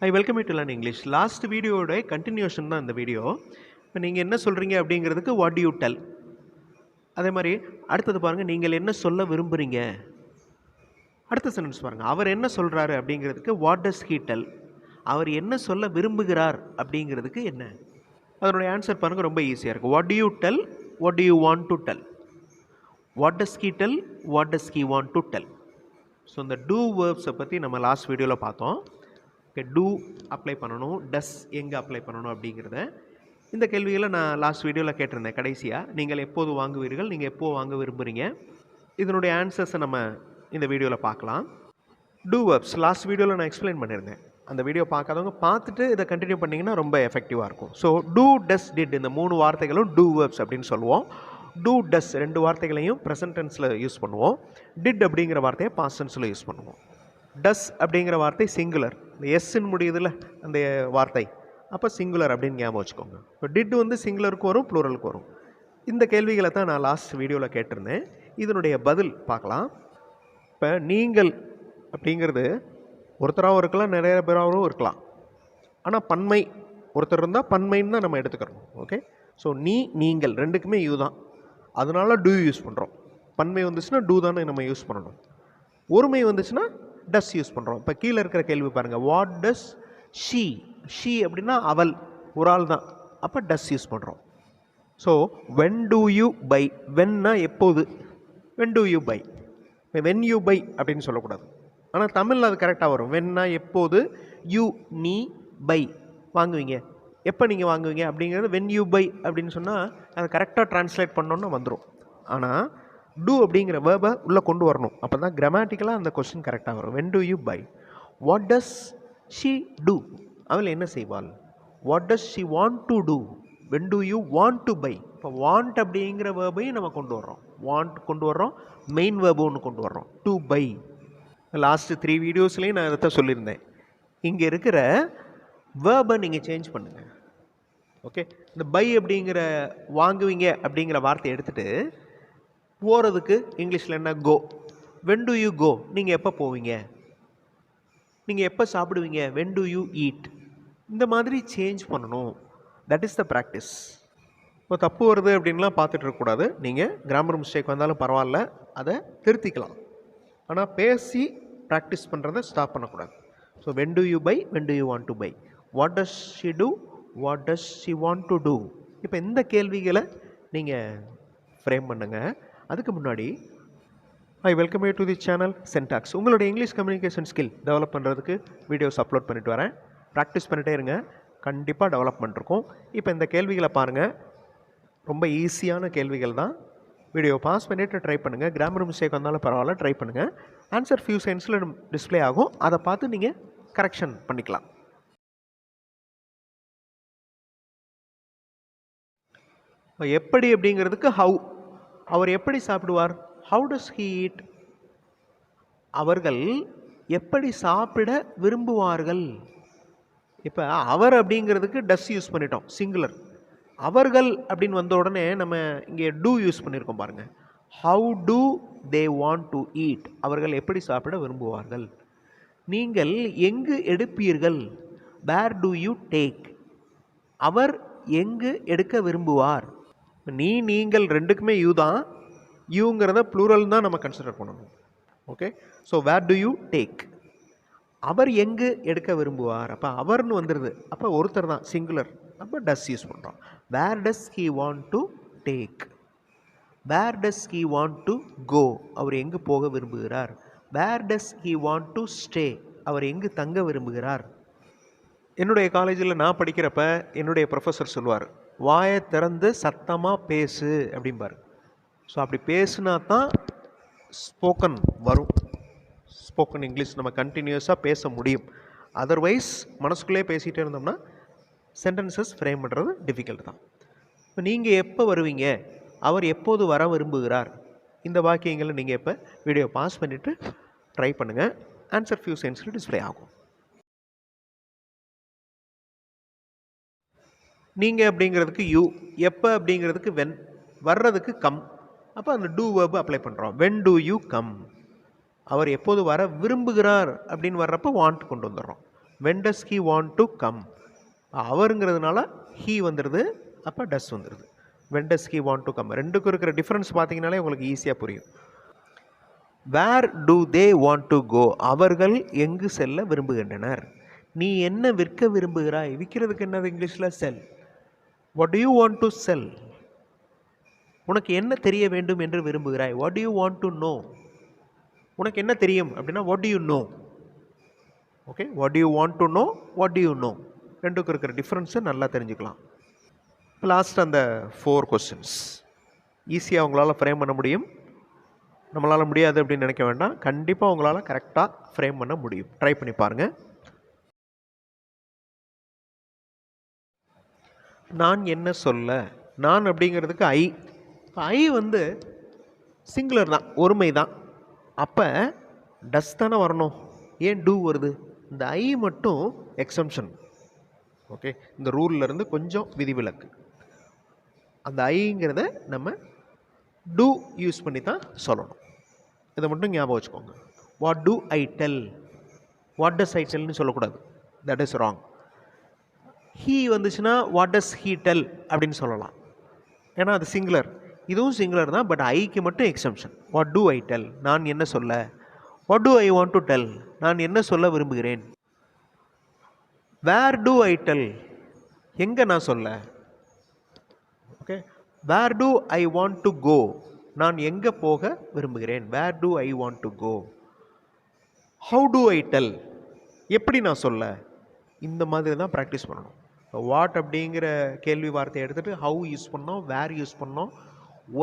I welcome you to learn English. Last வீடியோட continuation தான் இந்த வீடியோ. இப்போ நீங்கள் என்ன சொல்கிறீங்க அப்படிங்கிறதுக்கு வாட் டு யூ டெல். அதே மாதிரி அடுத்தது பாருங்கள், நீங்கள் என்ன சொல்ல விரும்புகிறீங்க. அடுத்த சென்டென்ஸ் பாருங்கள், அவர் என்ன சொல்கிறாரு அப்படிங்கிறதுக்கு வாட் டஸ் ஹீ டெல். அவர் என்ன சொல்ல விரும்புகிறார் அப்படிங்கிறதுக்கு என்ன. அதனுடைய ஆன்சர் பாருங்கள், ரொம்ப ஈஸியாக இருக்குது. What to you tell, what to you want to tell. What does he del, what does he want to tell. So இந்த டூ வேர்ப்ஸை பற்றி நம்ம லாஸ்ட் வீடியோவில் பார்த்தோம். ஓகே, டூ அப்ளை பண்ணணும், டஸ் எங்கே அப்ளை பண்ணணும் அப்படிங்கிறத இந்த கேள்விகளை நான் லாஸ்ட் வீடியோவில் கேட்டிருந்தேன். கடைசியாக நீங்கள் எப்போது வாங்குவீர்கள், நீங்கள் எப்போது வாங்க விரும்புகிறீங்க, இதனுடைய ஆன்சர்ஸை நம்ம இந்த வீடியோவில் பார்க்கலாம். டூ வேர்ப்ஸ் லாஸ்ட் வீடியோவில் நான் எக்ஸ்பிளைன் பண்ணியிருந்தேன். அந்த வீடியோ பார்க்காதவங்க பார்த்துட்டு இதை கண்டினியூ பண்ணிங்கன்னா ரொம்ப எஃபெக்டிவாக இருக்கும். ஸோ டூ, டஸ், டிட் இந்த 3 வார்த்தைகளும் டூ வேர்ப்ஸ் அப்படின்னு சொல்லுவோம். டூ, டஸ் 2 வார்த்தைகளையும் ப்ரெசன்ட் டென்ஸில் யூஸ் பண்ணுவோம். டிட் அப்படிங்கிற வார்த்தையை பாஸ்ட் டென்ஸில் யூஸ் பண்ணுவோம். டஸ் அப்படிங்கிற வார்த்தை சிங்குலர், இந்த எஸ்ன்னு முடியுதுல அந்த வார்த்தை, அப்போ சிங்குலர் அப்படின்னு ஞாபகம் வச்சுக்கோங்க. இப்போ டிட் வந்து சிங்குலருக்கு வரும், ப்ளூரலுக்கு வரும். இந்த கேள்விகளை தான் நான் லாஸ்ட் வீடியோவில் கேட்டிருந்தேன். இதனுடைய பதில் பார்க்கலாம். இப்போ நீங்கள் அப்படிங்கிறது ஒருத்தராகவும் இருக்கலாம், நிறைய பேராகவும் இருக்கலாம். ஆனால் பன்மை ஒருத்தர் இருந்தால் பன்மைன்னு தான் நம்ம எடுத்துக்கிறோம். ஓகே, ஸோ நீ, நீங்கள் ரெண்டுக்குமே யூ தான், அதனால டூ யூஸ் பண்ணுறோம். பன்மை வந்துச்சுன்னா டூ தானே நம்ம யூஸ் பண்ணணும். ஒருமை வந்துச்சுன்னா டஸ் யூஸ் பண்ணுறோம். இப்போ கீழே இருக்கிற கேள்வி பாருங்கள், வாட் டஸ் ஷீ. ஷீ அப்படின்னா அவள், ஒரு ஆள் தான், அப்போ டஸ் யூஸ் பண்ணுறோம். So when do you buy. வென்னா எப்போது, when do you buy. When you buy அப்படின்னு சொல்லக்கூடாது, ஆனால் தமிழில் அது கரெக்டாக வரும். வென்னா எப்போது, யூ நீ, பை வாங்குவீங்க, எப்போ நீங்கள் வாங்குவீங்க அப்படிங்கிறது வென் யூ பை அப்படின்னு சொன்னால் அதை கரெக்டாக ட்ரான்ஸ்லேட் பண்ணோன்னு வந்துடும். ஆனால் டூ அப்படிங்கிற வேர்பை உள்ளே கொண்டு வரணும், அப்போ தான் கிராமட்டிக்கலாக அந்த கொஸ்டின் கரெக்டாக வரும். When do you buy. What does she do, அவள் என்ன செய்வாள். What does she want to do. When do you want to buy. இப்போ வாண்ட் அப்படிங்கிற வேர்பையும் நம்ம கொண்டு வர்றோம், வாண்ட் கொண்டு வர்றோம், மெயின் வேர்பு ஒன்று கொண்டு வர்றோம், டு பை. லாஸ்ட்டு 3 வீடியோஸ்லேயும் நான் இதை சொல்லியிருந்தேன். இங்கே இருக்கிற வேர்பை நீங்கள் சேஞ்ச் பண்ணுங்கள். ஓகே, இந்த பை அப்படிங்கிற வாங்குவீங்க அப்படிங்கிற வார்த்தையை எடுத்துகிட்டு போகிறதுக்கு இங்கிலீஷில் என்ன, கோ. வென் டு யூ கோ, நீங்கள் எப்போ போவீங்க, நீங்கள் எப்போ சாப்பிடுவீங்க, வென் டு யூ ஈட். இந்த மாதிரி சேஞ்ச் பண்ணணும். That is the practice. இப்போ தப்பு வருது அப்படின்லாம் பார்த்துட்டு இருக்கக்கூடாது. நீங்கள் கிராமர் மிஸ்டேக் வந்தாலும் பரவாயில்ல, அதை திருத்திக்கலாம். ஆனால் பேசி ப்ராக்டிஸ் பண்ணுறதை ஸ்டாப் பண்ணக்கூடாது. So when do you buy, when do you want to buy. What does she do, what does she want to do. இப்போ இந்த கேள்விகளை நீங்கள் ஃப்ரேம் பண்ணுங்கள். அதுக்கு முன்னாடி I welcome you to the channel சென்டாக்ஸ். உங்களுடைய இங்கிலீஷ் கம்யூனிகேஷன் ஸ்கில் டெவலப் பண்ணுறதுக்கு வீடியோஸ் அப்லோட் பண்ணிட்டு வரேன். ப்ராக்டிஸ் பண்ணிட்டே இருங்க, கண்டிப்பாக டெவலப்மெண்ட் இருக்கும். இப்போ இந்த கேள்விகளை பாருங்கள், ரொம்ப ஈஸியான கேள்விகள் தான். வீடியோ பாஸ் பண்ணிவிட்டு ட்ரை பண்ணுங்கள். கிராமர் மிஸ்டேக் வந்தாலும் பரவாயில்ல, ட்ரை பண்ணுங்கள். ஆன்சர் ஃபியூ செகண்ட்ஸில் டிஸ்பிளே ஆகும், அதை பார்த்து நீங்கள் கரெக்ஷன் பண்ணிக்கலாம். எப்படி அப்படிங்கிறதுக்கு ஹவு. அவர் எப்படி சாப்பிடுவார், ஹவு டஸ் ஹீ ஈட். அவர்கள் எப்படி சாப்பிட விரும்புவார்கள். இப்போ அவர் அப்படிங்கிறதுக்கு டஸ் யூஸ் பண்ணிட்டோம், சிங்குலர். அவர்கள் அப்படின்னு வந்த உடனே நம்ம இங்கே டூ யூஸ் பண்ணியிருக்கோம் பாருங்கள். How do they want to eat, அவர்கள் எப்படி சாப்பிட விரும்புவார்கள். நீங்கள் எங்கு எடுப்பீர்கள், வேர் டு யூ டேக், அவர் எங்கு எடுக்க விரும்புவார். நீ, நீங்கள் ரெண்டுக்குமே யூ தான், யூங்கிறத ப்ளூரல் தான் நம்ம கன்சிடர் பண்ணணும். Okay, so where do you take, அவர் எங்கு எடுக்க விரும்புவார். அப்போ அவர்னு வந்துடுது, அப்போ ஒருத்தர் தான், சிங்குலர், அப்போ டஸ் யூஸ் பண்ணுறோம். Where does he want to take, where does he want to go, அவர் எங்கு போக விரும்புகிறார். Where does he want to stay, அவர் எங்கு தங்க விரும்புகிறார். என்னுடைய காலேஜில் நான் படிக்கிறப்ப என்னுடைய ப்ரொஃபஸர் சொல்லுவார், வாயை திறந்து சத்தமாக பேசு அப்படிம்பார். ஸோ அப்படி பேசுனா தான் ஸ்போக்கன் வரும், ஸ்போக்கன் இங்கிலீஷ் நம்ம கண்டினியூஸாக பேச முடியும். அதர்வைஸ் மனசுக்குள்ளே பேசிகிட்டே இருந்தோம்னா சென்டென்சஸ் ஃப்ரேம் பண்ணுறது டிஃபிகல்ட் தான். இப்போ நீங்கள் எப்போ வருவீங்க, அவர் எப்போது வர விரும்புகிறார். இந்த வாக்கியங்களை நீங்கள் எப்போ வீடியோ பாஸ் பண்ணிவிட்டு ட்ரை பண்ணுங்கள். ஆன்சர் ஃபியூ செகண்ட்ஸில் டிஸ்பிளே ஆகும். நீங்கள் அப்படிங்கிறதுக்கு யூ, எப்போ அப்படிங்கிறதுக்கு வென், வர்றதுக்கு கம். அப்போ அந்த டூ வேர்பு அப்ளை பண்ணுறோம். When do you come. அவர் எப்போது வர விரும்புகிறார் அப்படின்னு வர்றப்போ வாண்ட் கொண்டு வந்துடுறோம். when does he want to come? அவருங்கிறதுனால he வந்துடுது, அப்போ does வந்துடுது. when does he want to come? ரெண்டுக்கும் இருக்கிற டிஃப்ரென்ஸ் பார்த்தீங்கனாலே உங்களுக்கு ஈஸியாக புரியும். where do they want to go? அவர்கள் எங்கு செல்ல விரும்புகின்றனர். நீ என்ன விற்க விரும்புகிறாய்? விற்கிறதுக்கு என்னது இங்கிலீஷில் செல். what do you want to sell? உனக்கு என்ன தெரிய வேண்டும் என்று விரும்புகிறாய்? what do you want to know? உனக்கு என்ன தெரியும் அப்படின்னா what do you know? Okay, what do you want to know? what do you know? ரெண்டுக்கும் இருக்கிற டிஃப்ரென்ஸை நல்லா தெரிஞ்சுக்கலாம். இப்போ லாஸ்ட் அந்த 4 கொஸ்டின்ஸ் ஈஸியாக உங்களால் ஃப்ரேம் பண்ண முடியும். நம்மளால் முடியாது அப்படின்னு நினைக்க வேண்டாம், கண்டிப்பாக உங்களால் கரெக்டாக ஃப்ரேம் பண்ண முடியும். ட்ரை பண்ணி பாருங்கள். நான் என்ன சொல்ல, நான் அப்படிங்கிறதுக்கு ஐ. ஐ வந்து சிங்குலர் தான், ஒருமை தான். அப்போ டஸ் தானே வரணும், ஏன் டூ வருது? இந்த ஐ மட்டும் எக்ஸம்ஷன். ஓகே, இந்த ரூல்லேருந்து கொஞ்சம் விதிவிலக்கு. அந்த ஐங்கிறத நம்ம டூ யூஸ் பண்ணி தான் சொல்லணும். இதை மட்டும் ஞாபகம் வச்சுக்கோங்க. What do I tell, what does I டெல்னு சொல்லக்கூடாது, தட் இஸ் ராங். ஹீ வந்துச்சுன்னா வாட் டஸ் ஹீ டெல் அப்படின்னு சொல்லலாம், ஏன்னா அது சிங்குலர். இதுவும் சிங்குலர் தான், பட் ஐக்கு மட்டும் exemption. What do I del, நான் என்ன சொல்ல. What do I want to tell, நான் என்ன சொல்ல விரும்புகிறேன். வேர் டு ஐ டெல், எங்கே நான் சொல்ல. Okay, where do I want to go, நான் எங்கே போக விரும்புகிறேன். Where do I want to go. How do I tell, எப்படி நான் சொல்ல. இந்த மாதிரி தான் ப்ராக்டிஸ் பண்ணணும். வாட் அப்படிங்கிற கேள்வி வார்த்தையை எடுத்துகிட்டு ஹவு யூஸ் பண்ணோம், வேர் யூஸ் பண்ணோம்,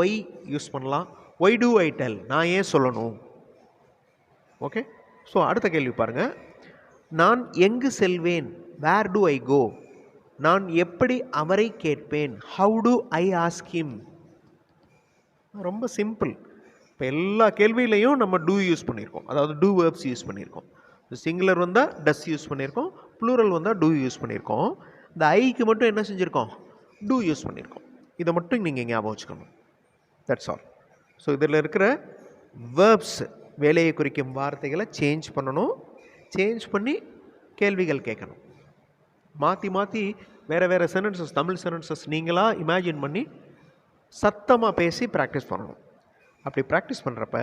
ஒய் யூஸ் பண்ணலாம். ஒய் டு ஐ டெல், நான் ஏன் சொல்லணும். ஓகே, ஸோ அடுத்த கேள்வி பாருங்கள். நான் எங்கு செல்வேன், வேர் டு ஐ கோ. நான் எப்படி அவரை கேட்பேன், how do I ask him. ரொம்ப சிம்பிள். இப்போ எல்லா கேள்வியிலையும் நம்ம டூ யூஸ் பண்ணியிருக்கோம், அதாவது டூ வேர்ப்ஸ் யூஸ் பண்ணியிருக்கோம். சிங்குலர் வந்தால் டஸ் யூஸ் பண்ணியிருக்கோம், ப்ளூரல் வந்தால் டூ யூஸ் பண்ணியிருக்கோம். இந்த ஐக்கு மட்டும் என்ன செஞ்சுருக்கோம், டூ யூஸ் பண்ணியிருக்கோம். இதை மட்டும் நீங்கள் ஞாபகம் வச்சுக்கணும். That's all. ஸோ இதில் இருக்கிற வேர்ப்ஸ், வேலையை குறிக்கும் வார்த்தைகளை சேஞ்ச் பண்ணணும். சேஞ்ச் பண்ணி கேள்விகள் கேட்கணும். மாற்றி மாற்றி வேறு வேறு சென்டென்சஸ், தமிழ் சென்டென்சஸ் நீங்களாக இமேஜின் பண்ணி சத்தமாக பேசி ப்ராக்டிஸ் பண்ணணும். அப்படி ப்ராக்டிஸ் பண்ணுறப்ப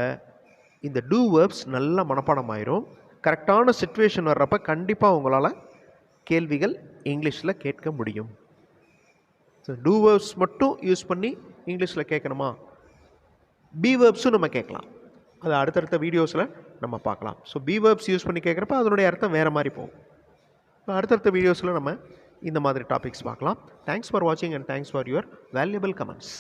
இந்த டூ வேர்ப்ஸ் நல்ல மனப்பாடம் ஆயிரும். கரெக்டான சிச்சுவேஷன் வர்றப்ப கண்டிப்பாக உங்களால் கேள்விகள் இங்கிலீஷில் கேட்க முடியும். ஸோ டூ வேர்ப்ஸ் மட்டும் யூஸ் பண்ணி இங்கிலீஷில் கேட்கணுமா, பி வேர்ப்ஸும் நம்ம கேட்கலாம். அது அடுத்தடுத்த வீடியோஸில் நம்ம பார்க்கலாம். ஸோ பி வேர்ப்ஸ் யூஸ் பண்ணி கேட்குறப்ப அதனுடைய அர்த்தம் வேறு மாதிரி போகும். அடுத்தடுத்த வீடியோஸில் நம்ம இந்த மாதிரி டாபிக்ஸ் பார்க்கலாம். தேங்க்ஸ் ஃபார் வாட்சிங் and thanks for your valuable comments.